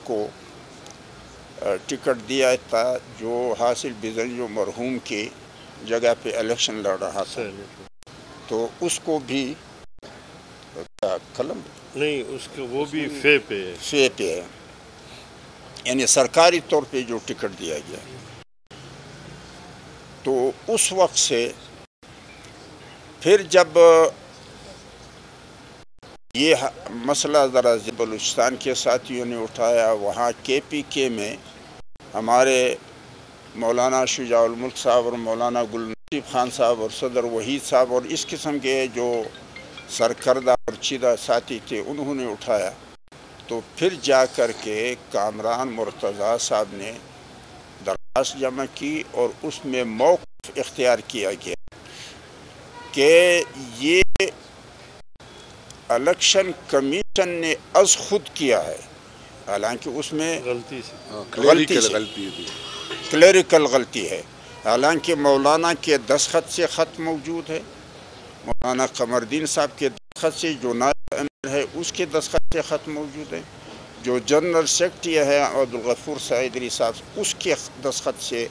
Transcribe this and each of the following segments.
کو ٹکٹ دیا تھا جو حاصل بزن جو مرحوم کی جگہ پہ الیکشن لڑ رہا تھا، تو اس کو بھی قلم نہیں، اس کو وہ بھی فے پہ ہے، یعنی سرکاری طور پہ جو ٹکٹ دیا گیا. تو اس وقت سے پھر جب یہ مسئلہ ذرا بلوچستان کے ساتھیوں نے اٹھایا، وہاں کے پی کے میں ہمارے مولانا شجاع الملک صاحب اور مولانا گل نصیب خان صاحب اور صدر وحید صاحب اور اس قسم کے جو سرکردہ اور چیدہ ساتھی تھے، انہوں نے اٹھایا. تو پھر جا کر کے کامران مرتضیٰ صاحب نے درخواست جمع کی اور اس میں موقف اختیار کیا گیا کہ یہ الیکشن کمیشن نے از خود کیا ہے، حالانکہ اس میں کلیریکل غلطی ہے. حالانکہ مولانا کے دستخط سے خط موجود ہے، مولانا قمر الدین صاحب کے دستخط سے جو نائب امیر ہے اس کے دستخط سے خط موجود ہے، جو جنرل سیکرٹری ہے عبدالغفور سعیدری صاحب اس کے دستخط سے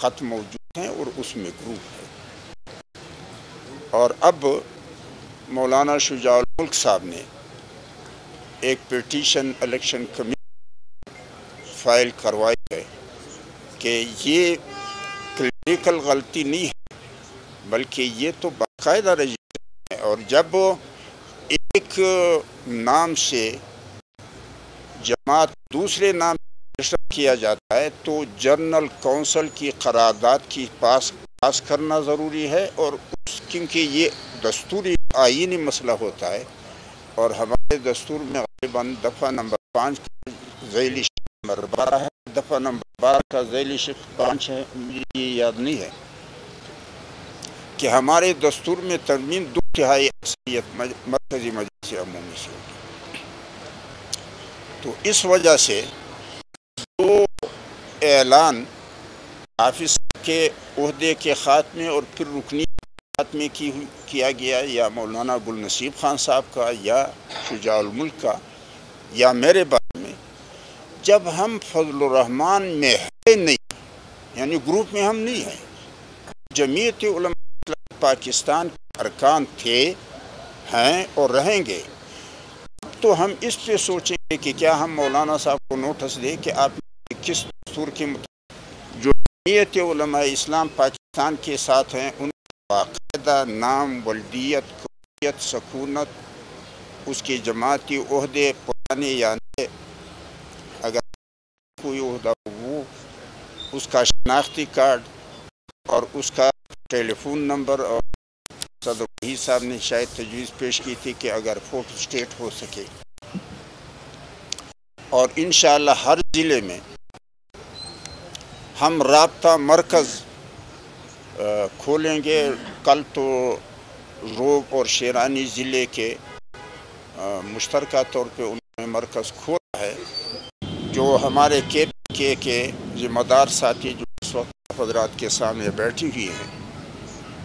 خط موجود ہیں اور اس میں گروپ ہے. اور اب مولانا شجاع الملک صاحب نے ایک پیٹیشن الیکشن کمیشن فائل کروائی ہے کہ یہ کلینیکل غلطی نہیں ہے بلکہ یہ تو باقاعدہ رجسٹر ہے، اور جب ایک نام سے جماعت دوسرے نام رجسٹر کیا جاتا ہے تو جنرل کونسل کی قرارداد کی پاس کرنا ضروری ہے، اور کیونکہ یہ دستوری آئینی مسئلہ ہوتا ہے اور ہمارے دستور میں غالباً دفعہ نمبر 5 کا ذیلی نمبر 12 ہے، دفعہ نمبر 12 کا ذیلی 5 ہے، مجھے یہ یاد نہیں ہے کہ ہمارے دستور میں ترمیم 2/3 اکثریت مرکزی مجلس عمومی سے ہوگی. تو اس وجہ سے جو اعلان حافظ کے عہدے کے خاتمے اور پھر رکنی خاتمے کیا گیا، یا مولانا گل نصیب خان صاحب کا یا شجاع الملک کا یا میرے بارے میں، جب ہم فضل الرحمان میں ہے نہیں، یعنی گروپ میں ہم نہیں ہیں، جمعیت علماء پاکستان کے ارکان تھے، ہیں اور رہیں گے، تو ہم اس پہ سوچیں گے کہ کیا ہم مولانا صاحب کو نوٹس دیں کہ آپ کس دستور کے مطابق جو جمعیت علماء اسلام پاکستان کے ساتھ ہیں ان باقاعدہ نام، ولدیت، قومیت، سکونت، اس کے جماعتی عہدے پرانے یا نئے، اگر کوئی عہدہ وہ اس کا شناختی کارڈ اور اس کا ٹیلی فون نمبر، اور صدر وحید صاحب نے شاید تجویز پیش کی تھی کہ اگر فوٹو اسٹیٹ ہو سکے، اور انشاءاللہ ہر ضلع میں ہم رابطہ مرکز کھولیں گے. کل تو روب اور شیرانی ضلع کے مشترکہ طور پہ انہوں نے مرکز کھولا ہے. جو ہمارے کے پی کے ذمہ دار ساتھی جو اس وقت حضرات کے سامنے بیٹھی ہوئی ہیں،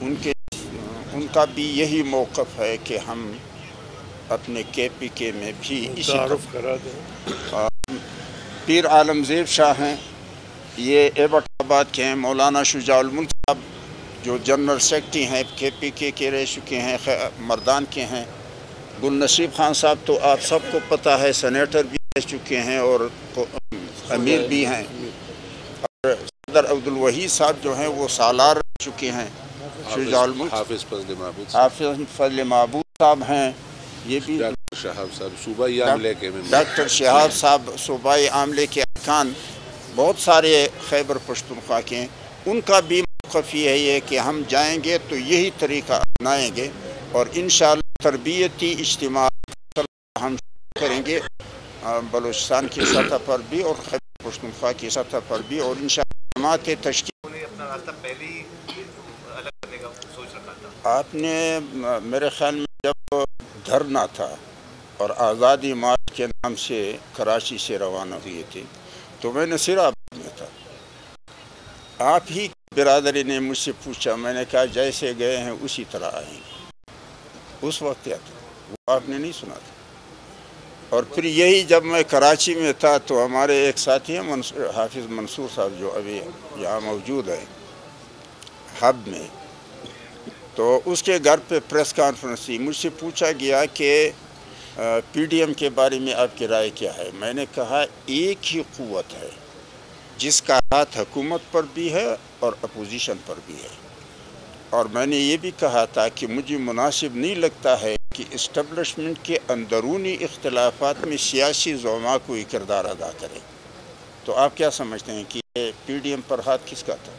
ان کا بھی یہی موقف ہے کہ ہم اپنے کے پی کے میں بھی اسی تعارف کرا دیں. پیر عالم زیب شاہ ہیں، یہ ایبٹ آباد کے ہیں. مولانا شجاع الملک صاحب جو جنرل سیکرٹری ہیں کے پی کے رہ چکے ہیں، مردان کے ہیں. گل نصیب خان صاحب تو آپ سب کو پتہ ہے، سینیٹر بھی رہ چکے ہیں اور امیر بھی ہیں. اور صدر عبدالوحید صاحب جو ہیں وہ سالار رہ چکے ہیں. شجاع الملک حافظ فضل محبوب صاحب ہیں، یہ بھی ڈاکٹر شہاب صاحب صوبائی عاملے کے ارکان بہت سارے خیبر پختونخوا کے ہیں. ان کا بھی موقف یہ ہے کہ ہم جائیں گے تو یہی طریقہ اپنائیں گے، اور انشاءاللہ تربیتی اجتماع ہم کریں گے بلوچستان کی سطح پر بھی اور خیبر پختونخوا کی سطح پر بھی، اور انشاءاللہ جماعت تشکیل. آپ نے میرے خیال میں جب دھرنا تھا اور آزادی مارچ کے نام سے کراچی سے روانہ ہوئے تھے تو میں نصیر آباد میں تھا. آپ ہی برادری نے مجھ سے پوچھا، میں نے کہا جیسے گئے ہیں اسی طرح آئیں گے. اس وقت کیا تھا وہ آپ نے نہیں سنا تھا. اور پھر یہی جب میں کراچی میں تھا تو ہمارے ایک ساتھی ہیں حافظ منصور صاحب جو ابھی یہاں موجود ہے ہب میں، تو اس کے گھر پہ پریس کانفرنس تھی، مجھ سے پوچھا گیا کہ پی ڈی ایم کے بارے میں آپ کی رائے کیا ہے؟ میں نے کہا ایک ہی قوت ہے جس کا ہاتھ حکومت پر بھی ہے اور اپوزیشن پر بھی ہے، اور میں نے یہ بھی کہا تھا کہ مجھے مناسب نہیں لگتا ہے کہ اسٹیبلشمنٹ کے اندرونی اختلافات میں سیاسی زعماء کوئی کردار ادا کرے۔ تو آپ کیا سمجھتے ہیں کہ یہ پی ڈی ایم پر ہاتھ کس کا تھا؟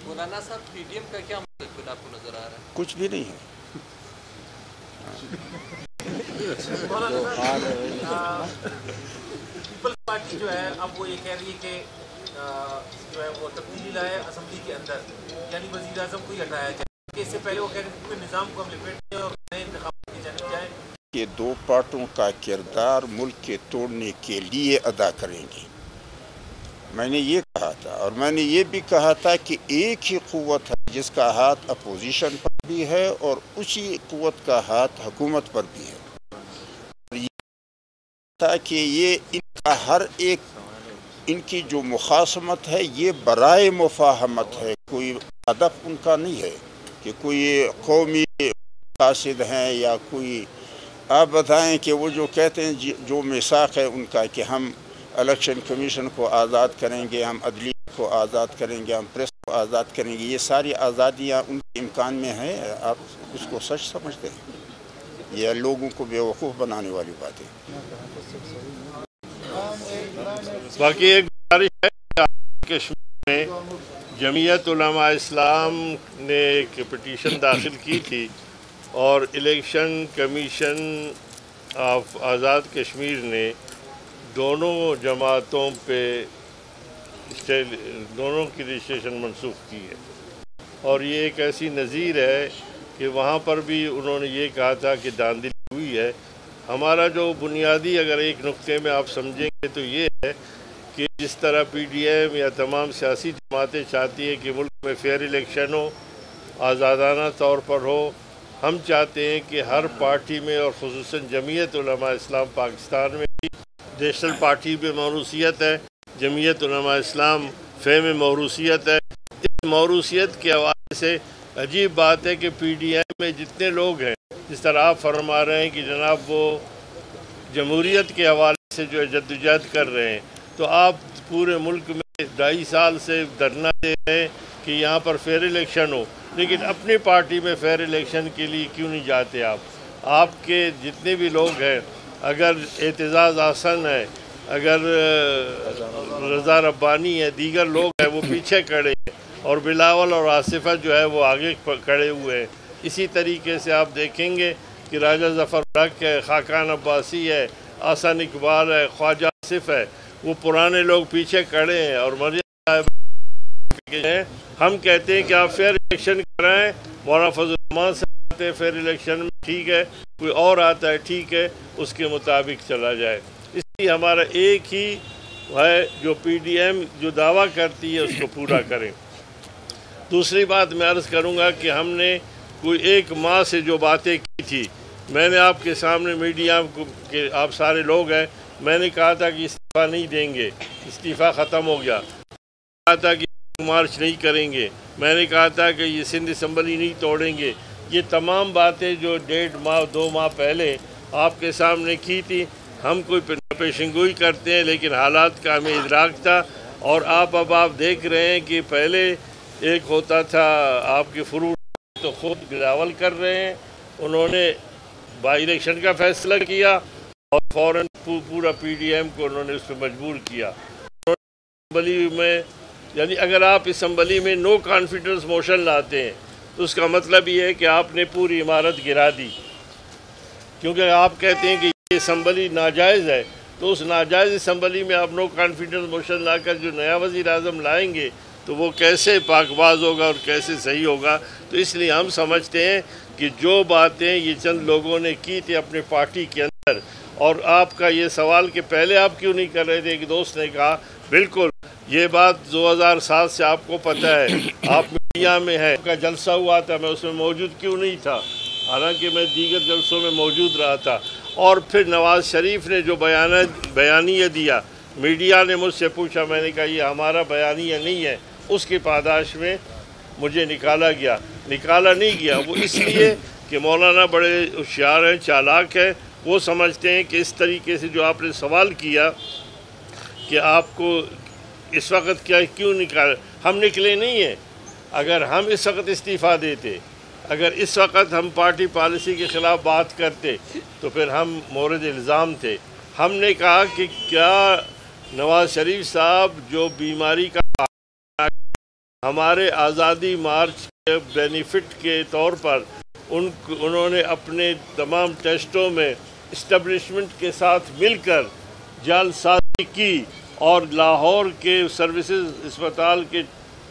مولانا صاحب پی ڈی ایم کا کیا مطلب آپ کو نظر آ رہا ہے؟ کچھ بھی نہیں ہے۔ پیپلز پارٹی جو ہے اب وہ یہ کہہ رہی ہے کہ جو ہے وہ تبدیلی لائے اسمبلی کے اندر، یعنی وزیر اعظم کو ہی ہٹایا جائے، کہ اس سے پہلے وہ کہہ رہے تھے کہ نظام کو ہم لپیٹ دیں اور نئے انتخابات کی جانب جائیں۔ یہ دو پارٹوں کا کردار ملک کے توڑنے کے لیے ادا کریں گے، میں نے یہ کہا تھا، اور میں نے یہ بھی کہا تھا کہ ایک ہی قوت ہے جس کا ہاتھ اپوزیشن پر بھی ہے اور اسی قوت کا ہاتھ حکومت پر بھی ہے، اور یہ تھا کہ یہ ان کا ہر ایک ان کی جو مخاصمت ہے یہ برائے مفاہمت ہے، کوئی ہدف ان کا نہیں ہے کہ کوئی قومی مقاصد ہیں یا کوئی۔ آپ بتائیں کہ وہ جو کہتے ہیں جو میثاق ہے ان کا کہ ہم الیکشن کمیشن کو آزاد کریں گے، ہم عدلیہ کو آزاد کریں گے، ہم پریس کو آزاد کریں گے، یہ ساری آزادیاں ان کے امکان میں ہیں؟ آپ اس کو سچ سمجھتے ہیں؟ یہ لوگوں کو بیوقوف بنانے والی بات ہے۔ باقی ایک گزارش ہے کہ کشمیر میں جمعیت علماء اسلام نے ایک پٹیشن داخل کی تھی اور election commission of Azad Kashmir نے دونوں جماعتوں پہ دونوں کی رجسٹریشن منسوخ کی ہے، اور یہ ایک ایسی نظیر ہے کہ وہاں پر بھی انہوں نے یہ کہا تھا کہ دھاندلی ہوئی ہے۔ ہمارا جو بنیادی اگر ایک نقطے میں آپ سمجھیں گے تو یہ ہے کہ جس طرح پی ڈی ایم یا تمام سیاسی جماعتیں چاہتی ہیں کہ ملک میں فیئر الیکشن ہو، آزادانہ طور پر ہو، ہم چاہتے ہیں کہ ہر پارٹی میں اور خصوصاً جمعیت علماء اسلام پاکستان میں بھی نیشنل پارٹی میں موروثیت ہے، جمعیت علماء اسلام فے میں موروثیت ہے۔ اس موروثیت کے حوالے سے عجیب بات ہے کہ پی ڈی ایم میں جتنے لوگ ہیں، جس طرح آپ فرما رہے ہیں کہ جناب وہ جمہوریت کے حوالے سے جو ہے جدوجہد کر رہے ہیں، تو آپ پورے ملک میں 2.5 سال سے دھرنا دے رہے ہیں کہ یہاں پر فیئر الیکشن ہو، لیکن اپنی پارٹی میں فیئر الیکشن کے لیے کیوں نہیں جاتے آپ کے جتنے بھی لوگ ہیں، اگر اعتزاز احسن ہے، اگر رضا ربانی ہے، دیگر لوگ ہیں، وہ پیچھے کھڑے ہیں، اور بلاول اور آصفہ جو ہے وہ آگے کھڑے ہوئے ہیں۔ اسی طریقے سے آپ دیکھیں گے کہ راجہ ظفر الحق ہے، خاقان عباسی ہے، احسن اقبال ہے، خواجہ آصف ہے، وہ پرانے لوگ پیچھے کھڑے ہیں، اور مریم صاحب ہیں۔ ہم کہتے ہیں کہ آپ فیئر الیکشن کرائیں، مولانا فضل الرحمان سے آتے ہیں فیئر الیکشن میں، ٹھیک ہے، کوئی اور آتا ہے ٹھیک ہے، اس کے مطابق چلا جائے۔ اس لیے ہمارا ایک ہی ہے جو پی ڈی ایم جو دعویٰ کرتی ہے اس کو پورا کریں۔ دوسری بات میں عرض کروں گا کہ ہم نے کوئی 1 ماہ سے جو باتیں کی تھی، میں نے آپ کے سامنے میڈیا کے آپ سارے لوگ ہیں، میں نے کہا تھا کہ استعفیٰ نہیں دیں گے، استعفیٰ ختم ہو گیا، کہا تھا کہ مارچ نہیں کریں گے، میں نے کہا تھا کہ یہ سندھ اسمبلی نہیں توڑیں گے۔ یہ تمام باتیں جو 1.5 ماہ 2 ماہ پہلے آپ کے سامنے کی تھی، ہم کوئی پیشنگوئی کرتے ہیں لیکن حالات کا ہمیں ادراک تھا، اور اب آپ دیکھ رہے ہیں کہ پہلے ایک ہوتا تھا آپ کے فروٹ تو خود بلاول کر رہے ہیں، انہوں نے بائی الیکشن کا فیصلہ کیا اور فوراً پورا پی ڈی ایم کو انہوں نے اس پہ مجبور کیا۔ اسمبلی میں یعنی اگر آپ اسمبلی میں نو کانفیڈنس موشن لاتے ہیں تو اس کا مطلب یہ ہے کہ آپ نے پوری عمارت گرا دی، کیونکہ آپ کہتے ہیں کہ یہ اسمبلی ناجائز ہے، تو اس ناجائز اسمبلی میں آپ نو کانفیڈنس موشن لا کر جو نیا وزیر اعظم لائیں گے تو وہ کیسے پاک باز ہوگا اور کیسے صحیح ہوگا۔ تو اس لیے ہم سمجھتے ہیں کہ جو باتیں یہ چند لوگوں نے کی تھی اپنے پارٹی کے اندر، اور آپ کا یہ سوال کہ پہلے آپ کیوں نہیں کر رہے تھے، ایک دوست نے کہا بالکل یہ بات 2007 سے آپ کو پتہ ہے، آپ میڈیا میں ہے، کا جلسہ ہوا تھا، میں اس میں موجود کیوں نہیں تھا، حالانکہ میں دیگر جلسوں میں موجود رہا تھا۔ اور پھر نواز شریف نے جو بیانیہ دیا، میڈیا نے مجھ سے پوچھا، میں نے کہا یہ ہمارا بیانیہ نہیں ہے، اس کی پاداش میں مجھے نکالا نہیں گیا۔ وہ اس لیے کہ مولانا بڑے ہوشیار ہیں، چالاک ہیں، وہ سمجھتے ہیں کہ اس طریقے سے جو آپ نے سوال کیا کہ آپ کو اس وقت کیوں نکالا، ہم نکلے نہیں ہیں۔ اگر ہم اس وقت استعفیٰ دیتے، اگر اس وقت ہم پارٹی پالیسی کے خلاف بات کرتے تو پھر ہم مورد الزام تھے۔ ہم نے کہا کہ کیا نواز شریف صاحب جو بیماری کا ہمارے آزادی مارچ کے بینیفٹ کے طور پر انہوں نے اپنے تمام ٹیسٹوں میں اسٹیبلشمنٹ کے ساتھ مل کر جعل سازی کی، اور لاہور کے سروسز اسپتال کے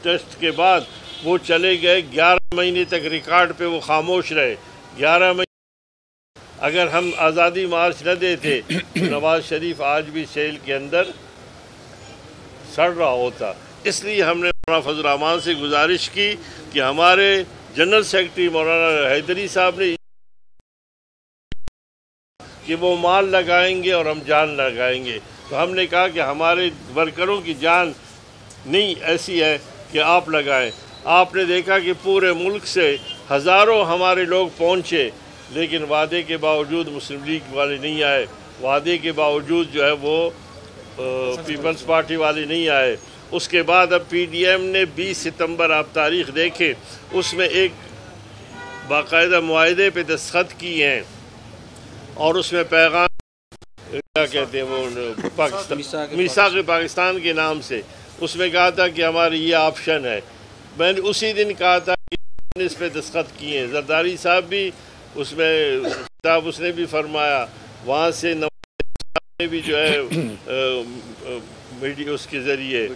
ٹیسٹ کے بعد وہ چلے گئے 11 مہینے تک ریکارڈ پہ وہ خاموش رہے۔ 11 مہینے اگر ہم آزادی مارچ نہ دیتے تو نواز شریف آج بھی سیل کے اندر سڑ رہا ہوتا۔ اس لیے ہم نے مولانا فضل الرحمان سے گزارش کی کہ ہمارے جنرل سیکرٹری مولانا حیدری صاحب نے کہ وہ مال لگائیں گے اور ہم جان لگائیں گے، تو ہم نے کہا کہ ہمارے ورکروں کی جان نہیں ایسی ہے کہ آپ لگائیں۔ آپ نے دیکھا کہ پورے ملک سے ہزاروں ہمارے لوگ پہنچے، لیکن وعدے کے باوجود مسلم لیگ والے نہیں آئے، وعدے کے باوجود جو ہے وہ پیپلز پارٹی والے نہیں آئے۔ اس کے بعد اب پی ڈی ایم نے 20 ستمبر آپ تاریخ دیکھیں، اس میں ایک باقاعدہ معاہدے پہ دستخط کیے ہیں، اور اس میں پیغام کیا کہتے ہیں وہ میثاق پاکستان کے نام سے، اس میں کہا تھا کہ ہماری یہ آپشن ہے۔ میں نے اسی دن کہا تھا کہ اس پہ دستخط کیے ہیں۔ زرداری صاحب بھی اس میں صاحب اس نے بھی فرمایا، وہاں سے نواز صاحب نے بھی جو ہے میڈیا اس کے ذریعے